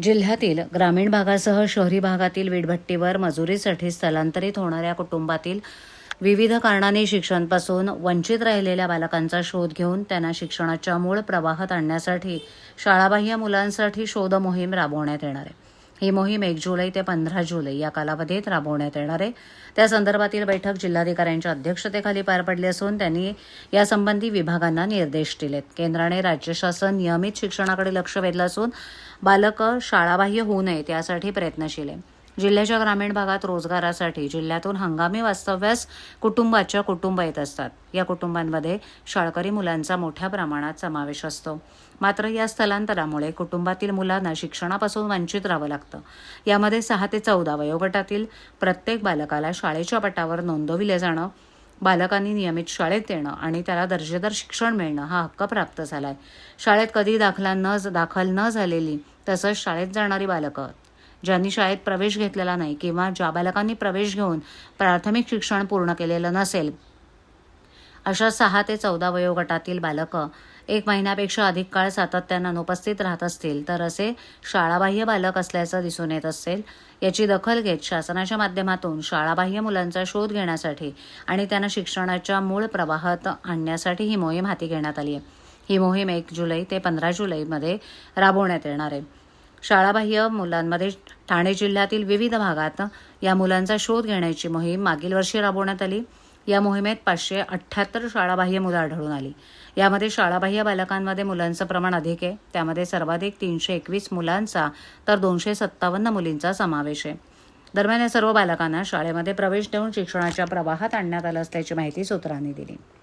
जिल्ह्यातील ग्रामीण भागासह शहरी भागातील वीटभट्टीवर मजुरीसाठी स्थलांतरित होणाऱ्या कुटुंबातील विविध कारणांनी शिक्षणापासून वंचित राहिलेल्या बालकांचा शोध घेऊन त्यांना शिक्षणाच्या मूळ प्रवाहात आणण्यासाठी शाळाबाह्य मुलांसाठी शोध मोहीम राबवण्यात येणार आहे. ही मोहीम 1 जुलै ते 15 जुलै या कालावधीत राबवण्यात येणार आहे. त्या संदर्भातील बैठक जिल्हाधिकाऱ्यांच्या अध्यक्षतेखाली पार पडली असून त्यांनी यासंबंधी विभागांना निर्देश दिलेत. केंद्राने राज्य शासन नियमित शिक्षणाकडे लक्ष वेधलं असून बालकं शाळाबाह्य होऊ नयेत यासाठी प्रयत्नशील आहे. जिल्ह्याच्या ग्रामीण भागात रोजगारासाठी जिल्ह्यातून हंगामी वास्तव्यास कुटुंब येत असतात. या कुटुंबांमध्ये शाळकरी मुलांचा मोठ्या प्रमाणात समावेश असतो. मात्र या स्थलांतरामुळे कुटुंबातील मुलांना शिक्षणापासून वंचित राहावं लागतं. यामध्ये 6 ते 14 वयोगटातील प्रत्येक बालकाला शाळेच्या पटावर नोंदविले जाणं, बालकांनी नियमित शाळेत येणं आणि त्याला दर्जेदार शिक्षण मिळणं हा हक्क प्राप्त झालाय. शाळेत कधी दाखल न झालेली तसंच शाळेत जाणारी बालकं, ज्यांनी शाळेत प्रवेश घेतलेला नाही किंवा ज्या बालकांनी प्रवेश घेऊन प्राथमिक शिक्षण पूर्ण केलेलं नसेल, अशा 6 ते 14 वयोगटातील बालकं 1 महिन्यापेक्षा अधिक काळ सातत्यानं अनुपस्थित राहत असतील तर असे शाळाबाह्य बालक असल्याचं दिसून येत असेल. याची दखल घेत शासनाच्या माध्यमातून शाळाबाह्य मुलांचा शोध घेण्यासाठी आणि त्यांना शिक्षणाच्या मूळ प्रवाहात आणण्यासाठी ही मोहीम हाती घेण्यात आली आहे. ही मोहीम 1 जुलै ते 15 जुलैमध्ये राबवण्यात येणार आहे. शाळाबाह्य मुलांमध्ये ठाणे जिल्ह्यातील विविध भागात या मुलांचा शोध घेण्याची मोहीम मागील वर्षी राबवण्यात आली. या मोहिमेत 578 शाळाबाह्य मुलं आढळून आली. यामध्ये शाळाबाह्य बालकांमध्ये मुलांचं प्रमाण अधिक आहे. त्यामध्ये सर्वाधिक 321 मुलांचा तर 257 मुलींचा समावेश आहे. दरम्यान या सर्व बालकांना शाळेमध्ये प्रवेश देऊन शिक्षणाच्या प्रवाहात आणण्यात आलं असल्याची माहिती सूत्रांनी दिली.